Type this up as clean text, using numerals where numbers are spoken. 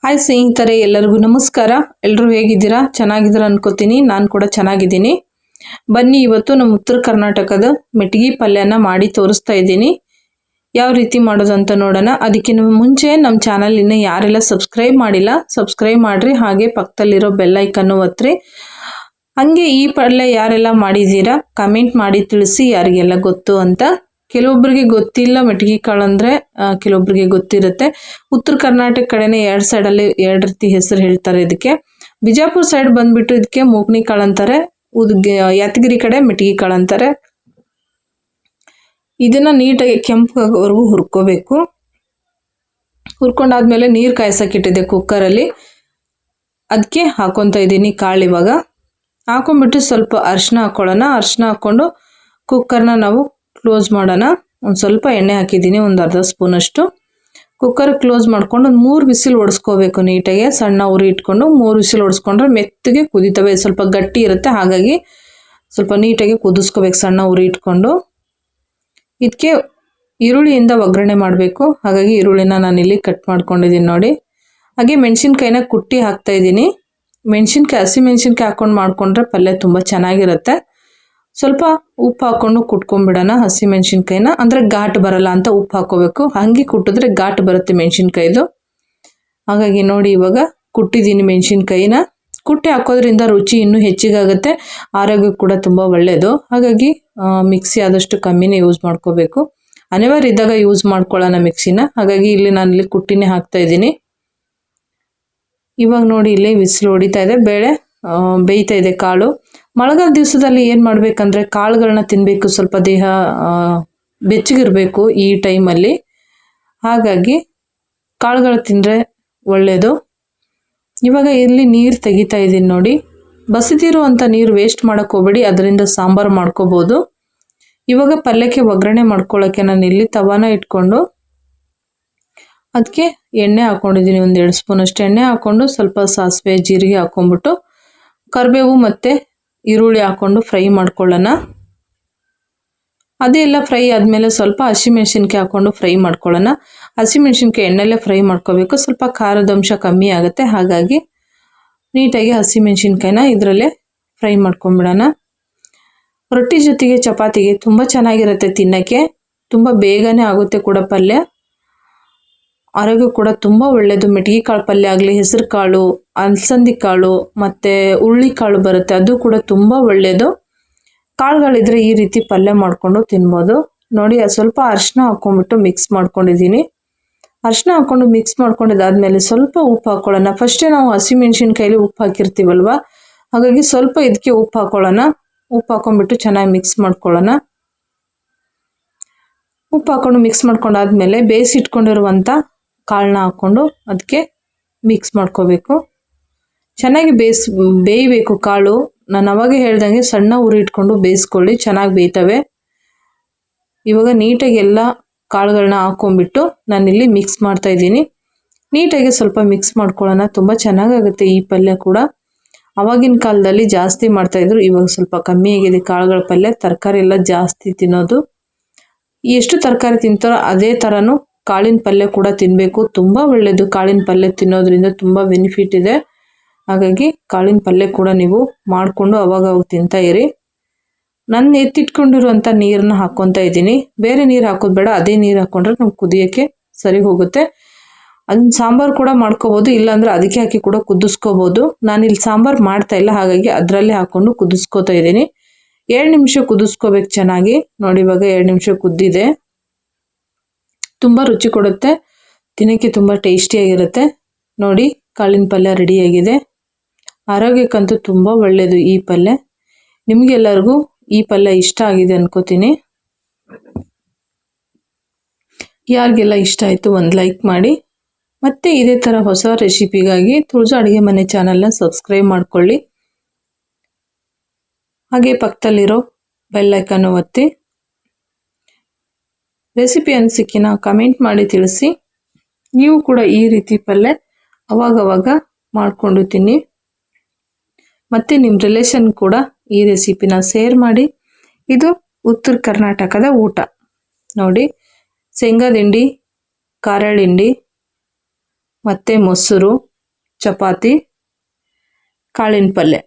Hi ಸ್ನೇಹಿತರೆ, ಎಲ್ಲರಿಗೂ ನಮಸ್ಕಾರ. ಎಲ್ಲರೂ ಹೇಗಿದ್ದೀರಾ? ಚೆನ್ನಾಗಿದ್ದೀರಾ ಅನ್ಕೋತೀನಿ. ನಾನು ಕೂಡ ಚೆನ್ನಾಗಿದ್ದೀನಿ. ಬನ್ನಿ, ಇವತ್ತು ನಮ್ಮ ಉತ್ತರ ಕರ್ನಾಟಕದ ಮೆಟ್ಗಿ ಪಲ್ಯನ ಮಾಡಿ ತೋರಿಸ್ತಾ ಇದ್ದೀನಿ. ಯಾವ ರೀತಿ ಮಾಡೋದಂತ ನೋಡೋಣ. ಅದಕ್ಕಿಂತ ಮುಂಚೆ ನಮ್ಮ ಚಾನಲ್ ಇನ್ನೂ ಯಾರೆಲ್ಲ ಸಬ್ಸ್ಕ್ರೈಬ್ ಮಾಡಿಲ್ಲ, ಸಬ್ಸ್ಕ್ರೈಬ್ ಮಾಡಿರಿ. ಹಾಗೆ ಪಕ್ಕದಲ್ಲಿರೋ ಬೆಲ್ ಐಕನ್ನು ಒತ್ತಿರಿ. ಹಾಗೆ ಈ ಪಲ್ಯ ಯಾರೆಲ್ಲ ಮಾಡಿದ್ದೀರಾ ಕಮೆಂಟ್ ಮಾಡಿ ತಿಳಿಸಿ, ಯಾರಿಗೆಲ್ಲ ಗೊತ್ತು ಅಂತ. ಕೆಲವೊಬ್ಬರಿಗೆ ಗೊತ್ತಿಲ್ಲ ಮೆಟ್ಗಿ ಕಾಳು ಅಂದರೆ, ಕೆಲವೊಬ್ಬರಿಗೆ ಗೊತ್ತಿರುತ್ತೆ. ಉತ್ತರ ಕರ್ನಾಟಕ ಕಡೆನೇ ಎರಡು ಸೈಡಲ್ಲಿ ಎರಡು ರೀತಿ ಹೆಸರು ಹೇಳ್ತಾರೆ ಇದಕ್ಕೆ. ಬಿಜಾಪುರ ಸೈಡ್ ಬಂದ್ಬಿಟ್ಟು ಇದಕ್ಕೆ ಮೂಗ್ನಿ ಕಾಳು ಅಂತಾರೆ, ಯಾದಗಿರಿ ಕಡೆ ಮೆಟ್ಗಿ ಕಾಳು ಅಂತಾರೆ. ಇದನ್ನ ನೀಟಾಗಿ ಕೆಂಪಾಗೋವರೆಗೂ ಹುರ್ಕೋಬೇಕು. ಹುರ್ಕೊಂಡಾದ್ಮೇಲೆ ನೀರು ಕಾಯ್ಸಕ್ಕಿಟ್ಟಿದೆ ಕುಕ್ಕರಲ್ಲಿ, ಅದಕ್ಕೆ ಹಾಕೊತಾ ಇದ್ದೀನಿ ಕಾಳು. ಇವಾಗ ಹಾಕೊಂಡ್ಬಿಟ್ಟು ಸ್ವಲ್ಪ ಅರಿಶಿನ ಹಾಕೊಳ್ಳೋಣ. ಅರಿಶಿನ ಹಾಕ್ಕೊಂಡು ಕುಕ್ಕರ್ನ ನಾವು ಕ್ಲೋಸ್ ಮಾಡೋಣ. ಒಂದು ಸ್ವಲ್ಪ ಎಣ್ಣೆ ಹಾಕಿದ್ದೀನಿ, ಒಂದು ಅರ್ಧ ಸ್ಪೂನಷ್ಟು. ಕುಕ್ಕರ್ ಕ್ಲೋಸ್ ಮಾಡ್ಕೊಂಡು ಒಂದು 3 ವಿಸಿಲ್ ಹೊಡೆಸ್ಕೋಬೇಕು ನೀಟಾಗಿ. ಸಣ್ಣ ಉರಿ ಇಟ್ಕೊಂಡು 3 ವಿಸಿಲ್ ಹೊಡೆಸ್ಕೊಂಡ್ರೆ ಮೆತ್ತಗೆ ಕುದಿತವೆ. ಸ್ವಲ್ಪ ಗಟ್ಟಿ ಇರುತ್ತೆ, ಹಾಗಾಗಿ ಸ್ವಲ್ಪ ನೀಟಾಗಿ ಕುದಿಸ್ಕೋಬೇಕು ಸಣ್ಣ ಉರಿ ಇಟ್ಕೊಂಡು. ಇದಕ್ಕೆ ಈರುಳ್ಳಿಯಿಂದ ಒಗ್ಗರಣೆ ಮಾಡಬೇಕು, ಹಾಗಾಗಿ ಈರುಳ್ಳಿನ ನಾನಿಲ್ಲಿ ಕಟ್ ಮಾಡ್ಕೊಂಡಿದ್ದೀನಿ ನೋಡಿ. ಹಾಗೆ ಮೆಣಸಿನ್ಕಾಯಿನ ಕುಟ್ಟಿ ಹಾಕ್ತಾ ಇದ್ದೀನಿ. ಮೆಣಸಿನ್ಕಾಯಿ, ಹಸಿ ಮೆಣಸಿನ್ಕಾಯಿ ಹಾಕ್ಕೊಂಡು ಮಾಡ್ಕೊಂಡ್ರೆ ಪಲ್ಯ ತುಂಬ ಚೆನ್ನಾಗಿರುತ್ತೆ. ಸ್ವಲ್ಪ ಉಪ್ಪು ಹಾಕ್ಕೊಂಡು ಕುಟ್ಕೊಂಡ್ಬಿಡೋಣ ಹಸಿ ಮೆಣಸಿನ್ಕಾಯಿನ, ಅಂದರೆ ಘಾಟ್ ಬರಲ್ಲ ಅಂತ ಉಪ್ಪು ಹಾಕೋಬೇಕು. ಹಾಗೆ ಕುಟ್ಟಿದ್ರೆ ಘಾಟ್ ಬರುತ್ತೆ ಮೆಣಸಿನ್ಕಾಯಿದು. ಹಾಗಾಗಿ ನೋಡಿ, ಇವಾಗ ಕುಟ್ಟಿದ್ದೀನಿ ಮೆಣಸಿನ್ಕಾಯಿನ. ಕುಟ್ಟಿ ಹಾಕೋದ್ರಿಂದ ರುಚಿ ಇನ್ನೂ ಹೆಚ್ಚಿಗಾಗುತ್ತೆ, ಆರೋಗ್ಯಕ್ಕೆ ಕೂಡ ತುಂಬ ಒಳ್ಳೆಯದು. ಹಾಗಾಗಿ ಮಿಕ್ಸಿ ಆದಷ್ಟು ಕಮ್ಮಿನೇ ಯೂಸ್ ಮಾಡ್ಕೋಬೇಕು. ಅನಿವಾರ್ಯ ಇದ್ದಾಗ ಯೂಸ್ ಮಾಡ್ಕೊಳ್ಳೋಣ ಮಿಕ್ಸಿನ. ಹಾಗಾಗಿ ಇಲ್ಲಿ ನಾನಿಲ್ಲಿ ಕುಟ್ಟಿನೇ ಹಾಕ್ತಾ ಇದ್ದೀನಿ. ಇವಾಗ ನೋಡಿ, ಇಲ್ಲಿ ವಿಸಿಲ್ ಹೊಡಿತಾ ಇದೆ, ಬೇಳೆ ಬೇಯ್ತಾ ಇದೆ ಕಾಳು. ಮಳೆಗಾಲ ದಿವಸದಲ್ಲಿ ಏನು ಮಾಡಬೇಕಂದ್ರೆ ಕಾಳುಗಳನ್ನ ತಿನ್ನಬೇಕು, ಸ್ವಲ್ಪ ದೇಹ ಬೆಚ್ಚಗಿರಬೇಕು ಈ ಟೈಮಲ್ಲಿ. ಹಾಗಾಗಿ ಕಾಳುಗಳು ತಿಂದರೆ ಒಳ್ಳೆಯದು. ಇವಾಗ ಇಲ್ಲಿ ನೀರು ತೆಗಿತಾ ಇದ್ದೀನಿ ನೋಡಿ. ಬಸಿದಿರುವಂಥ ನೀರು ವೇಸ್ಟ್ ಮಾಡೋಕ್ಕೆ ಹೋಗಬೇಡಿ, ಅದರಿಂದ ಸಾಂಬಾರು ಮಾಡ್ಕೋಬೋದು. ಇವಾಗ ಪಲ್ಯಕ್ಕೆ ಒಗ್ಗರಣೆ ಮಾಡ್ಕೊಳ್ಳೋಕ್ಕೆ ನಾನು ಇಲ್ಲಿ ತವಾನ ಇಟ್ಕೊಂಡು ಅದಕ್ಕೆ ಎಣ್ಣೆ ಹಾಕ್ಕೊಂಡಿದ್ದೀನಿ. ಒಂದು 2 ಸ್ಪೂನಷ್ಟು ಎಣ್ಣೆ ಹಾಕ್ಕೊಂಡು ಸ್ವಲ್ಪ ಸಾಸಿವೆ ಜೀರಿಗೆ ಹಾಕ್ಕೊಂಬಿಟ್ಟು ಕರಿಬೇವು ಮತ್ತು ಈರುಳ್ಳಿ ಹಾಕ್ಕೊಂಡು ಫ್ರೈ ಮಾಡ್ಕೊಳ್ಳೋಣ. ಅದೆಲ್ಲ ಫ್ರೈ ಆದಮೇಲೆ ಸ್ವಲ್ಪ ಹಸಿಮೆಣ್ಸಿನ್ಕಾಯಿ ಹಾಕ್ಕೊಂಡು ಫ್ರೈ ಮಾಡ್ಕೊಳ್ಳೋಣ. ಹಸಿಮೆಣ್ಸಿನ್ಕಾಯಿ ಎಣ್ಣೆಲ್ಲೇ ಫ್ರೈ ಮಾಡ್ಕೋಬೇಕು, ಸ್ವಲ್ಪ ಖಾರದ ಅಂಶ ಕಮ್ಮಿ ಆಗುತ್ತೆ. ಹಾಗಾಗಿ ನೀಟಾಗಿ ಹಸಿಮೆಣ್ಸಿನ್ಕಾಯಿನ ಇದರಲ್ಲೇ ಫ್ರೈ ಮಾಡ್ಕೊಂಬಿಡೋಣ. ರೊಟ್ಟಿ ಜೊತೆಗೆ ಚಪಾತಿಗೆ ತುಂಬ ಚೆನ್ನಾಗಿರುತ್ತೆ ತಿನ್ನೋಕ್ಕೆ. ತುಂಬ ಬೇಗನೆ ಆಗುತ್ತೆ ಕೂಡ ಪಲ್ಯ. ಆರೋಗ್ಯ ಕೂಡ ತುಂಬ ಒಳ್ಳೆಯದು. ಮೆಟ್ಗಿ ಕಾಳು ಪಲ್ಯ ಆಗಲಿ, ಹೆಸರು ಕಾಳು, ಅಲಸಂದಿ ಕಾಳು ಮತ್ತು ಹುಳ್ಳಿ ಕಾಳು ಬರುತ್ತೆ, ಅದು ಕೂಡ ತುಂಬ ಒಳ್ಳೆಯದು. ಕಾಳುಗಳಿದ್ರೆ ಈ ರೀತಿ ಪಲ್ಯ ಮಾಡಿಕೊಂಡು ತಿನ್ಬೋದು ನೋಡಿ. ಸ್ವಲ್ಪ ಅರಿಶಿನ ಹಾಕ್ಕೊಂಡ್ಬಿಟ್ಟು ಮಿಕ್ಸ್ ಮಾಡ್ಕೊಂಡಿದ್ದೀನಿ. ಅರಿಶಿನ ಹಾಕ್ಕೊಂಡು ಮಿಕ್ಸ್ ಮಾಡ್ಕೊಂಡಿದ್ದಾದಮೇಲೆ ಸ್ವಲ್ಪ ಉಪ್ಪು ಹಾಕ್ಕೊಳ್ಳೋಣ. ಫಸ್ಟೇ ನಾವು ಹಸಿಮೆಣ್ಸಿನ್ಕಾಯಲ್ಲಿ ಉಪ್ಪು ಹಾಕಿರ್ತೀವಲ್ವ, ಹಾಗಾಗಿ ಸ್ವಲ್ಪ ಇದಕ್ಕೆ ಉಪ್ಪು ಹಾಕ್ಕೊಳ್ಳೋಣ. ಉಪ್ಪು ಹಾಕ್ಕೊಂಡ್ಬಿಟ್ಟು ಚೆನ್ನಾಗಿ ಮಿಕ್ಸ್ ಮಾಡ್ಕೊಳ್ಳೋಣ. ಉಪ್ಪು ಹಾಕ್ಕೊಂಡು ಮಿಕ್ಸ್ ಮಾಡ್ಕೊಂಡಾದ್ಮೇಲೆ ಬೇಯಿಸಿಟ್ಕೊಂಡಿರುವಂಥ ಕಾಳನ್ನ ಹಾಕ್ಕೊಂಡು ಅದಕ್ಕೆ ಮಿಕ್ಸ್ ಮಾಡ್ಕೋಬೇಕು. ಚೆನ್ನಾಗಿ ಬೇಯಬೇಕು ಕಾಳು. ನಾನು ಅವಾಗೆ ಹೇಳ್ದಂಗೆ ಸಣ್ಣ ಉರಿ ಇಟ್ಕೊಂಡು ಬೇಯಿಸ್ಕೊಳ್ಳಿ, ಚೆನ್ನಾಗಿ ಬೇಯ್ತವೆ. ಇವಾಗ ನೀಟಾಗಿ ಎಲ್ಲ ಕಾಳುಗಳನ್ನ ಹಾಕ್ಕೊಂಡ್ಬಿಟ್ಟು ನಾನಿಲ್ಲಿ ಮಿಕ್ಸ್ ಮಾಡ್ತಾ ಇದ್ದೀನಿ. ನೀಟಾಗಿ ಸ್ವಲ್ಪ ಮಿಕ್ಸ್ ಮಾಡ್ಕೊಳ್ಳೋಣ, ತುಂಬ ಚೆನ್ನಾಗಾಗುತ್ತೆ ಈ ಪಲ್ಯ ಕೂಡ. ಆವಾಗಿನ ಕಾಲದಲ್ಲಿ ಜಾಸ್ತಿ ಮಾಡ್ತಾಯಿದ್ರು, ಇವಾಗ ಸ್ವಲ್ಪ ಕಮ್ಮಿ ಆಗಿದೆ ಕಾಳುಗಳ ಪಲ್ಯ. ತರಕಾರಿ ಎಲ್ಲ ಜಾಸ್ತಿ ತಿನ್ನೋದು. ಎಷ್ಟು ತರಕಾರಿ ತಿಂತಾರೋ ಅದೇ ಥರನೂ ಕಾಳಿನ ಪಲ್ಯ ಕೂಡ ತಿನ್ನಬೇಕು, ತುಂಬ ಒಳ್ಳೆಯದು. ಕಾಳಿನ ಪಲ್ಯ ತಿನ್ನೋದ್ರಿಂದ ತುಂಬ ಬೆನಿಫಿಟ್ ಇದೆ. ಹಾಗಾಗಿ ಕಾಳಿನ ಪಲ್ಯ ಕೂಡ ನೀವು ಮಾಡಿಕೊಂಡು ಅವಾಗ ತಿಂತಾ ಇರಿ. ನಾನು ಎತ್ತಿಟ್ಕೊಂಡಿರುವಂಥ ನೀರನ್ನ ಹಾಕ್ಕೊತಾ ಇದ್ದೀನಿ. ಬೇರೆ ನೀರು ಹಾಕೋದು ಬೇಡ, ಅದೇ ನೀರು ಹಾಕ್ಕೊಂಡ್ರೆ ನಮ್ಗೆ ಕುದಿಯೋಕ್ಕೆ ಸರಿ ಹೋಗುತ್ತೆ. ಅದನ್ನ ಸಾಂಬಾರು ಕೂಡ ಮಾಡ್ಕೋಬೋದು, ಇಲ್ಲಾಂದರೆ ಅದಕ್ಕೆ ಹಾಕಿ ಕೂಡ ಕುದಿಸ್ಕೋಬೋದು. ನಾನಿಲ್ಲಿ ಸಾಂಬಾರು ಮಾಡ್ತಾ ಇಲ್ಲ, ಹಾಗಾಗಿ ಅದರಲ್ಲೇ ಹಾಕ್ಕೊಂಡು ಕುದಿಸ್ಕೋತಾ ಇದ್ದೀನಿ. 2 ನಿಮಿಷ ಕುದಿಸ್ಕೋಬೇಕು ಚೆನ್ನಾಗಿ ನೋಡಿ. ಇವಾಗ 2 ನಿಮಿಷ ಕುದ್ದಿದೆ. ತುಂಬ ರುಚಿ ಕೊಡುತ್ತೆ, ತಿನ್ನೋಕ್ಕೆ ತುಂಬ ಟೇಸ್ಟಿಯಾಗಿರುತ್ತೆ ನೋಡಿ. ಕಾಳಿನ ಪಲ್ಯ ರೆಡಿಯಾಗಿದೆ. ಆರೋಗ್ಯಕ್ಕಂತೂ ತುಂಬ ಒಳ್ಳೆಯದು ಈ ಪಲ್ಯ. ನಿಮಗೆಲ್ಲರಿಗೂ ಈ ಪಲ್ಯ ಇಷ್ಟ ಆಗಿದೆ ಅನ್ಕೋತೀನಿ. ಯಾರಿಗೆಲ್ಲ ಇಷ್ಟ ಆಯಿತು ಒಂದು ಲೈಕ್ ಮಾಡಿ. ಮತ್ತು ಇದೇ ಥರ ಹೊಸ ರೆಸಿಪಿಗಾಗಿ ತುಳಜಾ ಅಡುಗೆ ಮನೆ ಚಾನಲ್ನ ಸಬ್ಸ್ಕ್ರೈಬ್ ಮಾಡ್ಕೊಳ್ಳಿ. ಹಾಗೆ ಪಕ್ಕದಲ್ಲಿರೋ ಬೆಲ್ ಐಕನ್ನು ಒತ್ತಿ. ರೆಸಿಪಿ ಅನಿಸಿಕೆನ ಕಮೆಂಟ್ ಮಾಡಿ ತಿಳಿಸಿ. ನೀವು ಕೂಡ ಈ ರೀತಿ ಪಲ್ಯ ಅವಾಗವಾಗ ಮಾಡಿಕೊಂಡು ತಿನ್ನಿ. ಮತ್ತು ನಿಮ್ಮ ರಿಲೇಷನ್ ಕೂಡ ಈ ರೆಸಿಪಿನ ಶೇರ್ ಮಾಡಿ. ಇದು ಉತ್ತರ ಕರ್ನಾಟಕದ ಊಟ ನೋಡಿ. ಶೇಂಗಾದ ಹಿಂಡಿ, ಖಾರ ಹಿಂಡಿ ಮತ್ತು ಮೊಸರು, ಚಪಾತಿ, ಕಾಳಿನ ಪಲ್ಯ.